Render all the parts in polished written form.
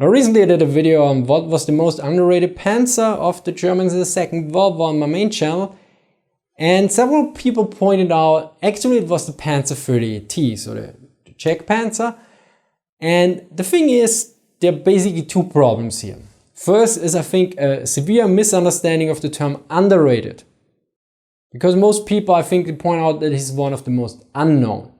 Now recently I did a video on what was the most underrated Panzer of the Germans in the Second World War on my main channel, and several people pointed out actually it was the Panzer 38T, so the Czech Panzer. And the thing is, there are basically two problems here. First is, I think, a severe misunderstanding of the term underrated. Because most people, I think, point out that he's one of the most unknown.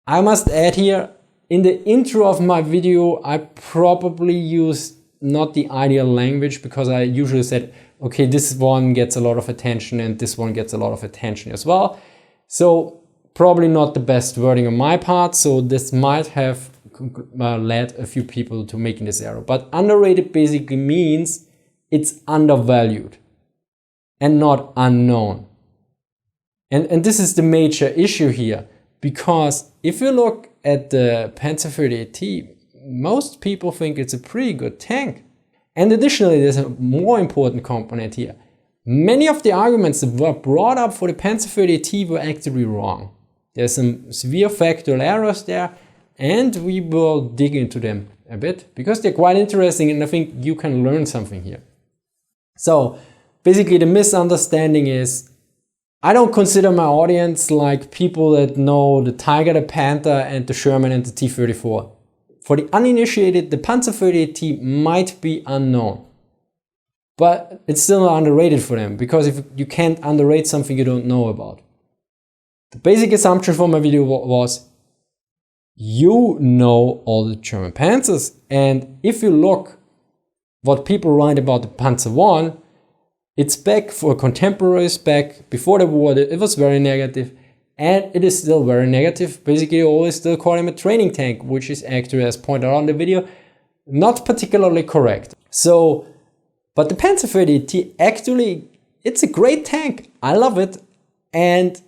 I must add here, in the intro of my video, I probably used not the ideal language, because I usually said, okay, this one gets a lot of attention and this one gets a lot of attention as well. So probably not the best wording on my part. So this might have led a few people to making this error. But underrated basically means it's undervalued and not unknown. And this is the major issue here, because if you look at the Panzer 38T, most people think it's a pretty good tank. And additionally, there's a more important component here. Many of the arguments that were brought up for the Panzer 38T were actually wrong. There's some severe factual errors there, and we will dig into them a bit because they're quite interesting, and I think you can learn something here. So basically the misunderstanding is, I don't consider my audience like people that know the Tiger, the Panther, and the Sherman and the T-34. For the uninitiated, the Panzer 38T might be unknown. But it's still not underrated for them, because if you can't underrate something you don't know about. The basic assumption for my video was, you know all the German Panzers, and if you look what people write about the Panzer I, it's back for contemporary spec. Before the war, it was very negative, and it is still very negative. Basically, you always still call him a training tank, which is actually, as pointed out in the video, not particularly correct. So, but the Panzer 38T actually, it's a great tank. I love it, and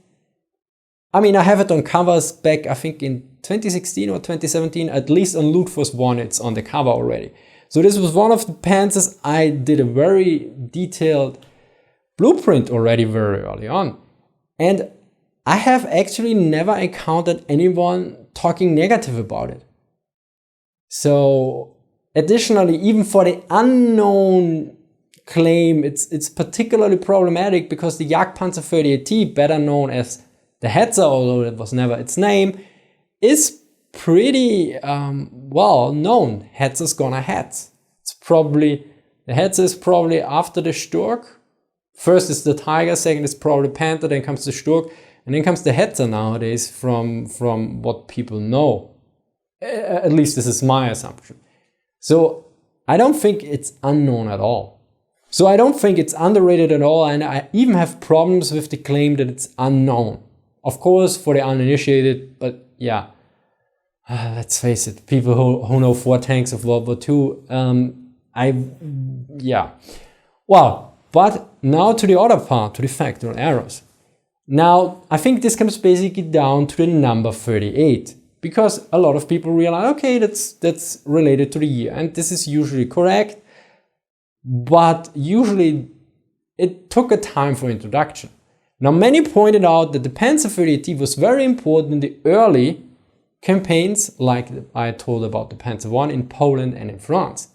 I mean, I have it on covers back, I think in 2016 or 2017, at least on Loot Force 1, it's on the cover already. So this was one of the Panzers I did a very detailed blueprint already very early on. And I have actually never encountered anyone talking negative about it. So additionally, even for the unknown claim, it's particularly problematic because the Jagdpanzer 38T, better known as the Hetzer, although it was never its name, is pretty well known. Hetzer's gonna Hetz. It's probably, the Hetzer is probably after the Sturk. First is the Tiger, second is probably Panther, then comes the Sturk, and then comes the Hetzer nowadays from what people know. At least this is my assumption. So I don't think it's unknown at all. So I don't think it's underrated at all, and I even have problems with the claim that it's unknown. Of course, for the uninitiated, but yeah. Let's face it, people who know 4 tanks of World War II, yeah. Well, but now to the other part, to the factual errors. Now, I think this comes basically down to the number 38, because a lot of people realize, okay, that's related to the year, and this is usually correct, but usually it took a time for introduction. Now, many pointed out that the Panzer 38T was very important in the early campaigns, like I told about the Panzer I in Poland and in France.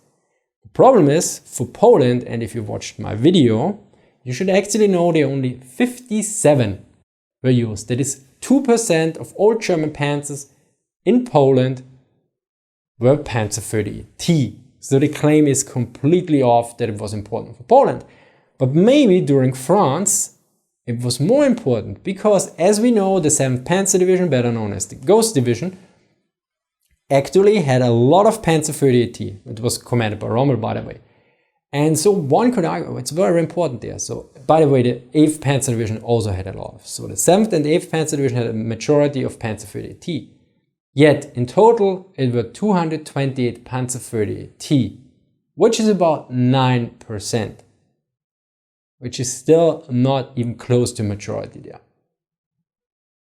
The problem is, for Poland, and if you watched my video, you should actually know that only 57 were used. That is 2% of all German Panzers in Poland were Panzer 38T. So the claim is completely off that it was important for Poland. But maybe during France, it was more important, because as we know, the 7th Panzer Division, better known as the Ghost Division, actually had a lot of Panzer 38T. It was commanded by Rommel, by the way. And so one could argue, it's very important there. So, by the way, the 8th Panzer Division also had a lot of. So the 7th and 8th Panzer Division had a majority of Panzer 38T. Yet, in total, it were 228 Panzer 38T, which is about 9%. Which is still not even close to majority there.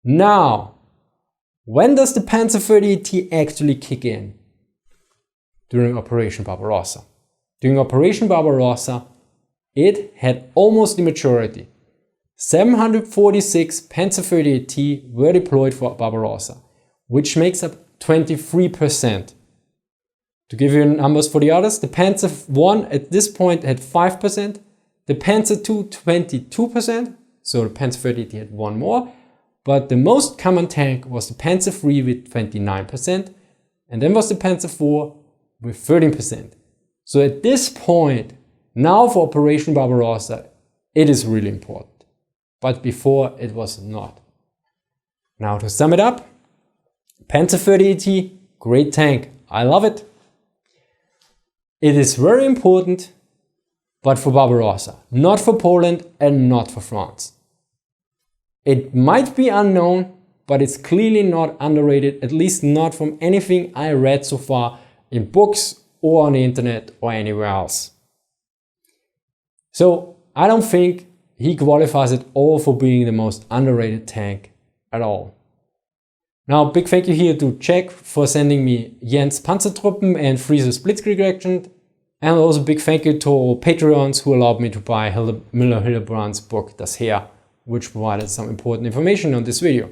Now, when does the Panzer 38T actually kick in? During Operation Barbarossa. During Operation Barbarossa, it had almost the majority. 746 Panzer 38T were deployed for Barbarossa, which makes up 23%. To give you numbers for the others, the Panzer I at this point had 5%, the Panzer II 22%, so the Panzer 30 had one more, but the most common tank was the Panzer III with 29%, and then was the Panzer IV with 13%. So at this point, now for Operation Barbarossa, it is really important, but before it was not. Now to sum it up, Panzer 30 AT, great tank, I love it. It is very important, but for Barbarossa, not for Poland and not for France. It might be unknown, but it's clearly not underrated, at least not from anything I read so far in books or on the internet or anywhere else. So I don't think he qualifies at all for being the most underrated tank at all. Now, big thank you here to Czech for sending me Jentz Panzertruppen and Friese's Blitzkrieg-Legende. And also big thank you to all Patreons who allowed me to buy Mueller-Hillebrand's book Das Heer, which provided some important information on this video.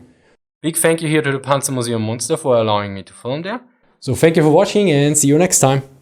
Big thank you here to the Panzer Museum Münster for allowing me to film there. So thank you for watching and see you next time.